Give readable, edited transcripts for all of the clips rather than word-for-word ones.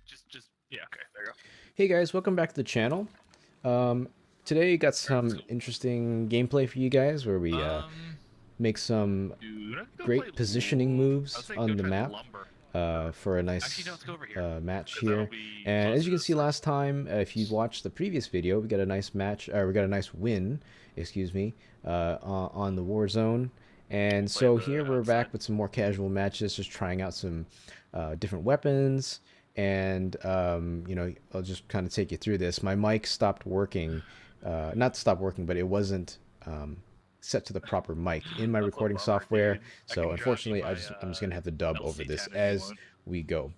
Just yeah. Okay, there you go. Hey guys, welcome back to the channel. Today got some interesting gameplay for you guys where we Um, make some dude, let's go play. great positioning I would moves say go on the try map lumber. for a Actually, no, nice let's go over here match because that'll here. be And as closer you to can the see sun. last time, if you watched the previous video, we got a nice match, we got a nice win, excuse me, on the war zone. We'll And play so the here we're outside. back with some more casual matches, just trying out some different weapons. And I'll just kind of take you through this. My mic stopped working, not stopped working, but it wasn't set to the proper mic in my That's a recording bummer, software. dude. I So can drop you unfortunately, my I'm just gonna have to dub over this LC10 if you as want. we go.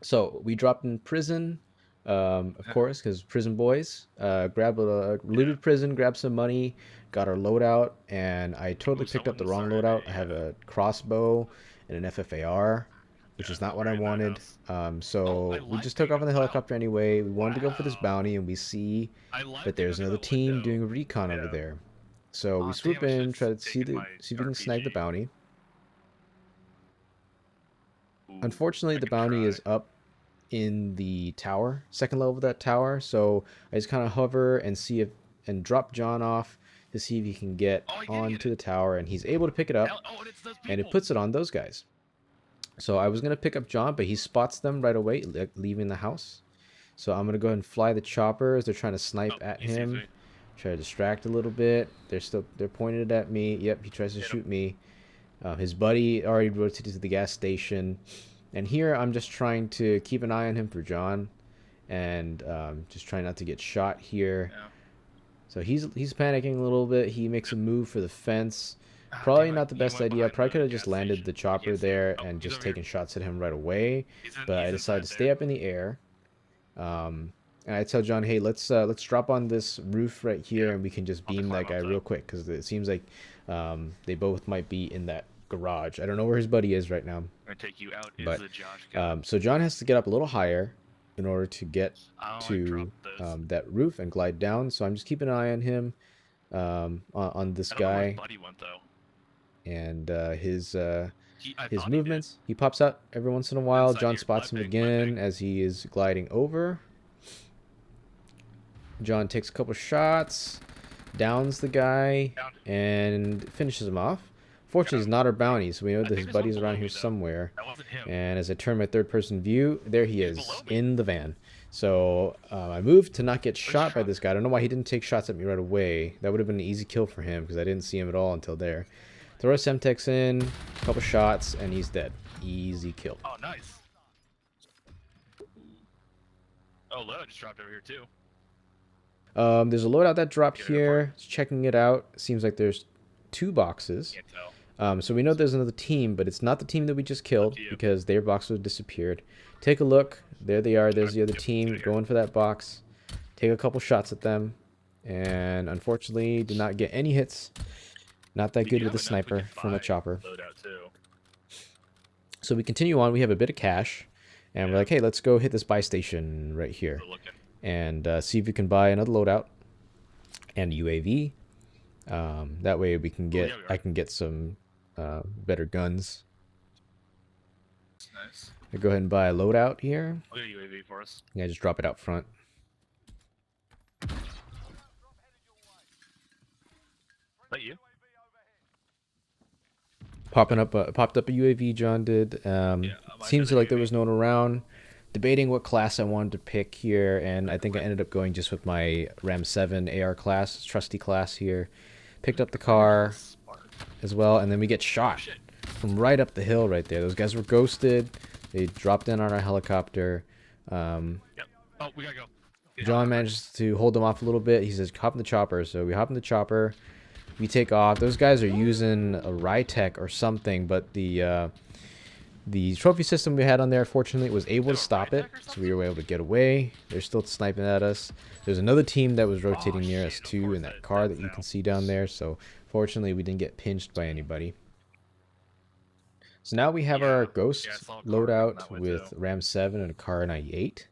So we dropped in prison, of course, because prison boys. Grabbed a Yeah, looted prison, grabbed some money, got our loadout, and I totally ooh, picked up someone the wrong started a loadout. I have a crossbow and an FFAR, which yeah, is not what I right in that wanted. house. Oh, I So we live just took off beamed on him. the Wow, helicopter anyway. We wanted to go for this wow. bounty, and we see I that live beamed there's him in another the team window. doing recon over Yeah. there. So we Oh swoop damn! I should in, have try to taken my see if we can snag the RPG. bounty. Ooh, Unfortunately, I the can bounty try. is up in the tower, second level of that tower. So I just kind of hover and see if and drop John off to see if he can get Oh, I did get onto it. the tower, and he's able to pick it up, Oh, and it's those and it people. puts it on those guys. So I was gonna pick up John, but he spots them right away, leaving the house. So I'm gonna go ahead and fly the chopper as they're trying to Oh, snipe at he sees him. me. Try to distract a little bit. They're pointed at me. Yep, he tries to Hit him. shoot me. His buddy already rotated to the gas station. And here I'm just trying to keep an eye on him for John and just trying not to get shot here. Yeah. So he's panicking a little bit. He makes a move for the fence. Ah, Probably damn it. not the He best went idea. behind Probably could the have just gas landed station. the I chopper can't see him. there Oh, and he's just over here. taken shots at him right away. But I He's decided inside to there. stay up in the air. And I tell John, hey, let's drop on this roof right here Yeah. and we can just I'll have to beam climb that guy up real though. quick because it seems like they both might be in that garage. I don't know where his buddy is right now. I'm gonna take you out. Is But the Josh gun? so John has to get up a little higher in order to get Oh, I to dropped those. that roof and glide down. So I'm just keeping an eye on him, on this I don't know where his guy buddy went though. and I his thought he did. movements. He pops out every once in a while. Inside John here. spots My him ping. My ping. again as he is gliding over. John takes a couple shots, downs the guy, Down. and finishes him off. Got Fortunately, he's him. not our bounty, so we know I that think his there's one buddy's below around here me though. somewhere. That wasn't him. And as I turn my third-person view, there he He's below is me. in the van. So I moved to not get Where's shot by Sean? this guy. I don't know why he didn't take shots at me right away. That would have been an easy kill for him because I didn't see him at all until there. Throw a Semtex in, a couple shots, and he's dead. Easy kill. Oh, nice. Oh, load just dropped over here too. There's a loadout that dropped You gonna go for it? here. Just checking it out. Seems like there's two boxes. Can't tell. So we know there's another team, but it's not the team that we just It's up killed to you. because their box was disappeared. Take a look. There they are. There's the other Yep, team good here. going for that box. Take a couple shots at them, and unfortunately did not get any hits. Not that We good do with the have enough. We sniper can from a buy chopper. loadout too. So we continue on. We have a bit of cash, and we're Yeah. like, hey, let's go hit this buy station right here We're looking. and see if we can buy another loadout and UAV. That way we can Oh, get yeah, we I are. can get some better guns. Nice. I go ahead and buy a loadout here. I'll get a UAV for us. Yeah, just drop it out front. Is that you? Popped up a UAV. John did. Yeah, mine Seems did a like there UAV. was no one around. Debating what class I wanted to pick here, and I think I ended up going just with my Ram 7 AR class, trusty class here. Picked up the car Smart. as well, and then we get Oh shot shit. from right up the hill right there. Those guys were ghosted. They dropped in on our helicopter. Yep. Oh, we gotta go. John manages to hold them off a little bit. He says, hop in the chopper. So we hop in the chopper. We take off. Those guys are using a Rytech or something, but the trophy system we had on there, fortunately, was able to stop it. So we were able to get away. They're still sniping at us. There's another team that was rotating near us shit, of too course in that that- car that's that you now. can see down there. So fortunately, we didn't get pinched by anybody. So now we have our Yeah, Ghost I saw a car coming loadout that way, with too. Ram 7 and a car 98.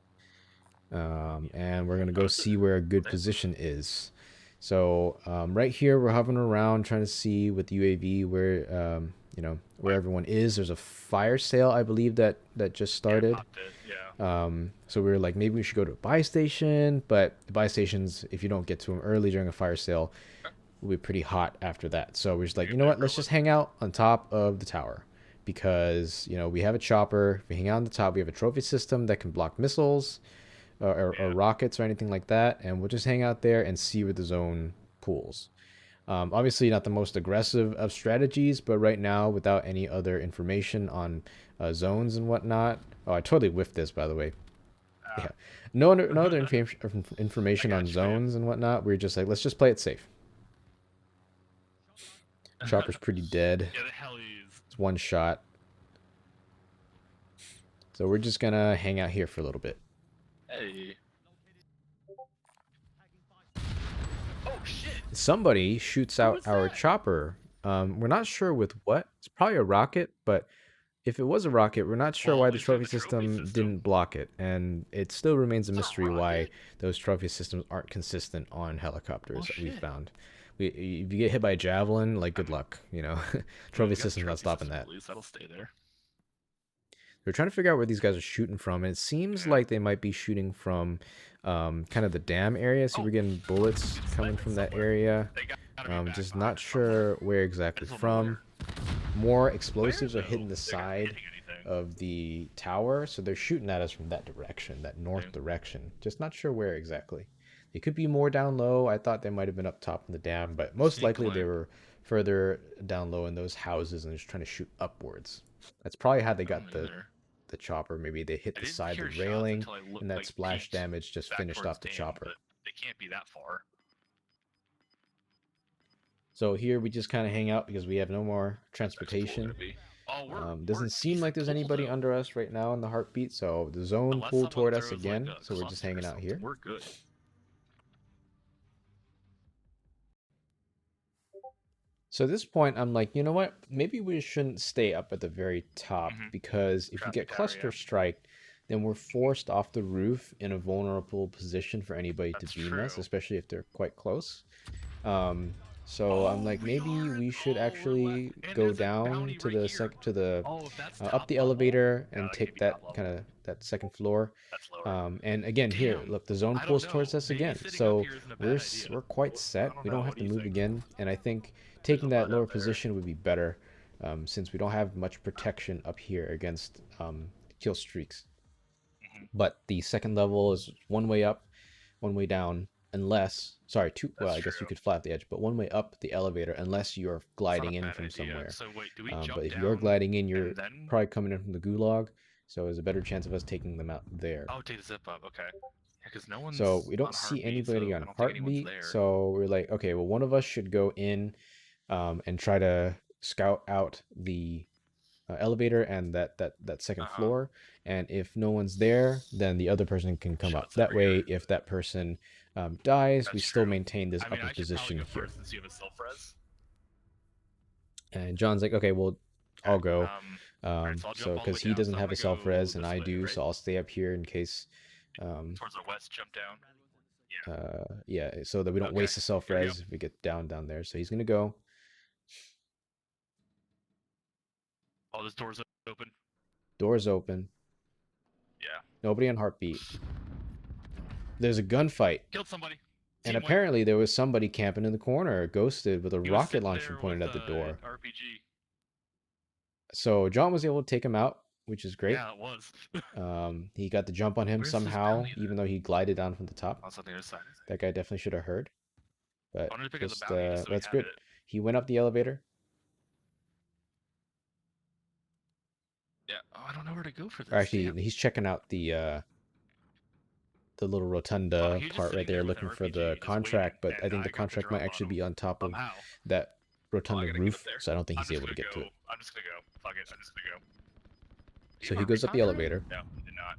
And we're gonna go see where a good position is. So right here, we're hovering around trying to see with the UAV where where everyone is. There's a fire sale, I believe, that just started. Yeah, popped it. Yeah. So we were like, maybe we should go to a buy station, but the buy stations, if you don't get to them early during a fire sale, will be pretty hot after that. So we're just like, you know what? Let's just hang out on top of the tower because, you know, we have a chopper. If we hang out on the top, we have a trophy system that can block missiles or rockets or anything like that. And we'll just hang out there and see where the zone pools. Obviously, not the most aggressive of strategies, but right now, without any other information on zones and whatnot. Oh, I totally whiffed this, by the way. Yeah, no other information on zones and whatnot. We're just like, let's just play it safe. Chopper's pretty dead. Yeah, the hell is. It's one shot. So we're just gonna hang out here for a little bit. Hey. Oh shit! Somebody shoots out our chopper. We're not sure with what. It's probably a rocket, but if it was a rocket, we're not sure why the trophy system didn't block it, and it still remains a mystery why those trophy systems aren't consistent on helicopters that we found. If you get hit by a javelin, like good luck, you know. Trophy system's not stopping that. That'll stay there. We're trying to figure out where these guys are shooting from, and it seems like they might be shooting from kind of the dam area. So we're getting bullets coming from that area. Just not sure where exactly from. More explosives are hitting the side of the tower, so they're shooting at us from that direction, that north direction. Just not sure where exactly. They could be more down low. I thought they might have been up top in the dam, but most likely they were further down low in those houses and just trying to shoot upwards. That's probably how they got the chopper. Maybe they hit the side of the railing, and that splash damage just finished off the chopper. They can't be that far. So here we just kind of hang out because we have no more transportation. Doesn't seem like there's anybody under us right now in the heartbeat, so the zone pulled toward us again, so we're just hanging out here. We're good. So at this point, I'm like, you know what? Maybe we shouldn't stay up at the very top because if we get cluster strike, then we're forced off the roof in a vulnerable position for anybody to beam us, especially if they're quite close. So I'm like, maybe we should actually go down to the up the elevator and take that that second floor. And again, here, look, the zone pulls towards us again. So we're quite set. We don't have to move again. And I think taking that lower position would be better, since we don't have much protection up here against kill streaks. But the second level is one way up, one way down. Unless, sorry, well, I guess you could fly off the edge, but one way up the elevator unless you're gliding in from somewhere. So wait, do we jump but if down you're gliding in, you're then... probably coming in from the gulag, so there's a better chance of us taking them out there. Oh, take the zip up, okay. Yeah, because no one's so we don't see anybody on heartbeat, so we're like, okay, well, one of us should go in and try to scout out the elevator and that second floor, and if no one's there, then the other person can come up. That way, if that person dies, we still maintain this upper position here. Since you have a self-res. And John's like, okay, well, I'll go. So because he doesn't have a self-res and I do, so I'll stay up here in case. Towards the west, jump down. Yeah, so that we don't waste the self-res if we get down there. So he's gonna go. Oh, this door's open. Door's open. Yeah. Nobody on heartbeat. There's a gunfight. Killed somebody. And apparently there was somebody camping in the corner, ghosted with a rocket launcher pointed at the door. RPG. So John was able to take him out, which is great. Yeah, it was. He got the jump on him somehow, even though he glided down from the top. On the other side, that guy definitely should have heard. But just, so that's good. He went up the elevator. Yeah, oh, I don't know where to go for this. Or actually, he's checking out the little rotunda part right there, looking for the contract. But I think the contract might actually be on top of that rotunda roof, so I don't think he's able to get to it. I'm just gonna go. Fuck it, I'm just gonna go. So he goes up the elevator. No, he did not.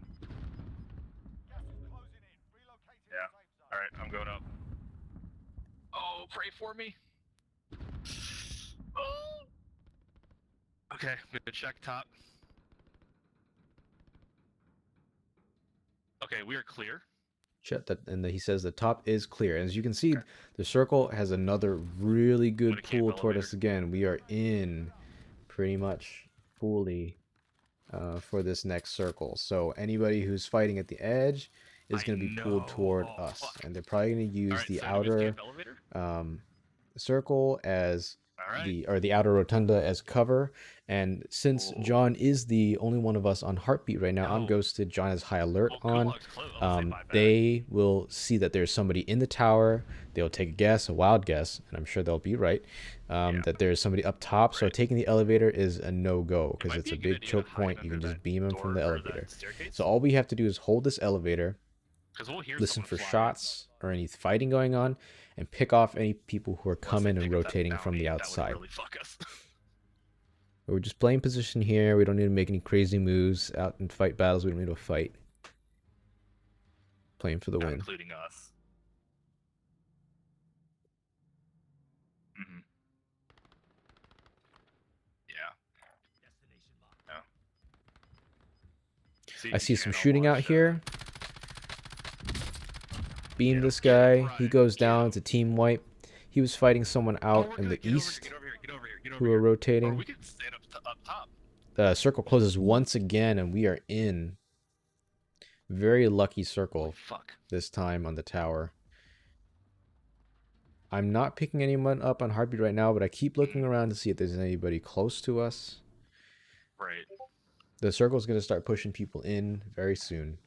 Yeah. Alright, I'm going up. Oh, pray for me. Oh. Okay, I'm gonna check top. Okay, we are clear. Check that, and he says the top is clear. As you can see, the circle has another really good pull toward us again. We are in pretty much fully for this next circle. So anybody who's fighting at the edge is going to be pulled toward us, and they're probably going to use the outer circle as the outer rotunda as cover. And since John is the only one of us on heartbeat right now, I'm ghosted. John has high alert on. They will see that there's somebody in the tower. They'll take a guess, a wild guess, and I'm sure they'll be right, that there's somebody up top. So taking the elevator is a no-go because it's a big choke point. You can just beam them from the elevator. So all we have to do is hold this elevator, listen for shots or any fighting going on, and pick off any people who are coming and rotating from the outside. We're just playing position here. We don't need to make any crazy moves out and fight battles. We don't need to fight. Playing for the win. Including us. Yeah. I see some shooting out here. Beam this guy. He goes down. It's a team wipe. He was fighting someone out in the east who are rotating. We can stand up top. The circle closes once again, and we are in. Very lucky circle this time on the tower. I'm not picking anyone up on heartbeat right now, but I keep looking around to see if there's anybody close to us. Right. The circle's going to start pushing people in very soon.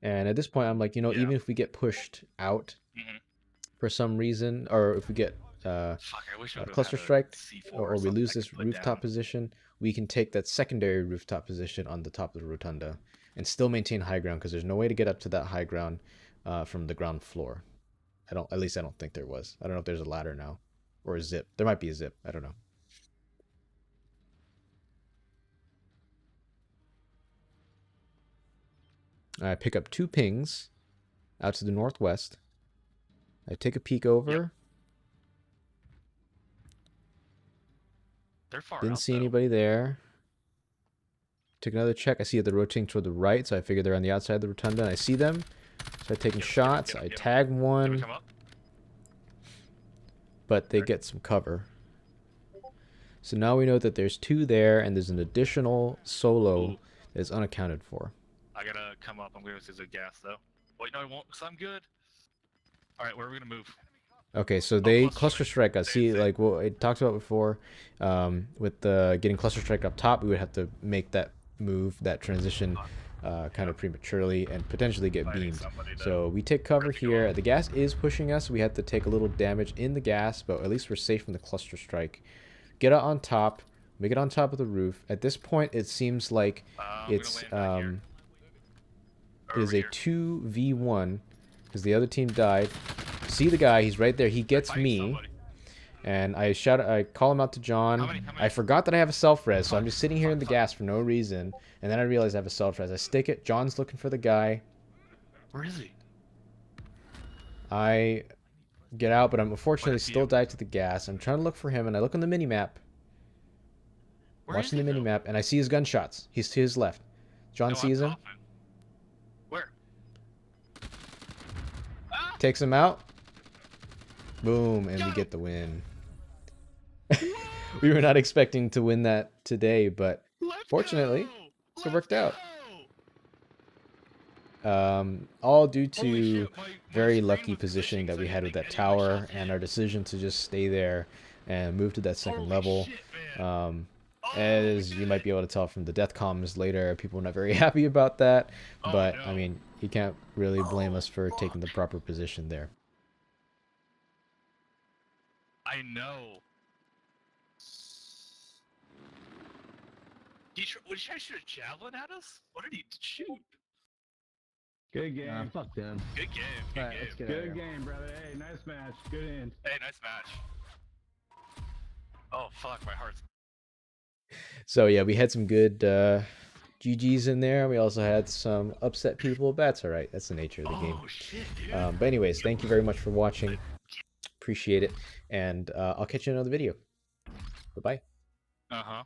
And at this point, I'm like, you know, even if we get pushed out for some reason, or if we get cluster strike, or we lose this rooftop position, we can take that secondary rooftop position on the top of the rotunda and still maintain high ground, because there's no way to get up to that high ground from the ground floor. At least I don't think there was. I don't know if there's a ladder now or a zip. There might be a zip. I don't know. I pick up 2 pings out to the northwest. I take a peek over. They're far Didn't out, see though. anybody there. Took another check. I see that they're rotating toward the right, so I figure they're on the outside of the rotunda, and I see them. So I'm taking shots. I tag one, but they get some cover. So now we know that there's 2 there, and there's an additional solo that is unaccounted for. I gotta come up. I'm gonna use a gas though. Wait, no, I won't. Cause I'm good. All right, where are we gonna move? Okay, so they cluster strike us. See, like what I talked about before, with getting cluster strike up top, we would have to make that move, that transition, kind of prematurely and potentially get beamed. So we take cover here. The gas is pushing us. We have to take a little damage in the gas, but at least we're safe from the cluster strike. Get out on top. Make it on top of the roof. At this point, it seems like it's it is a 2v1 because the other team died. See the guy? He's right there. He gets me, and I call him out to John. I forgot that I have a self-res, so I'm just sitting here in the gas for no reason, and then I realize I have a self-res. I stick it. John's looking for the guy. Where is he? I get out, but I'm unfortunately still died to the gas. I'm trying to look for him, and I look on the mini-map. Watching the mini-map, and I see his gunshots. He's to his left. John sees him. Where? Takes him out. Boom, and we get the win. We were not expecting to win that today, but fortunately, it worked out. All due to very lucky positioning that we had with that tower and our decision to just stay there and move to that second level. As you might be able to tell from the death comments later, people are not very happy about that, but I mean, you can't really blame us for taking the proper position there. I know. Did he try to shoot a javelin at us? What did he shoot? Good game. Fuck them. Good game. Good game. Good game, brother. Hey, nice match. Good end. Hey, nice match. Oh, fuck, my heart's... So yeah, we had some good GGs in there. We also had some upset people, but that's alright. That's the nature of the game. Shit, dude. But anyways, thank you very much for watching. Appreciate it. And I'll catch you in another video. Bye-bye. Uh-huh.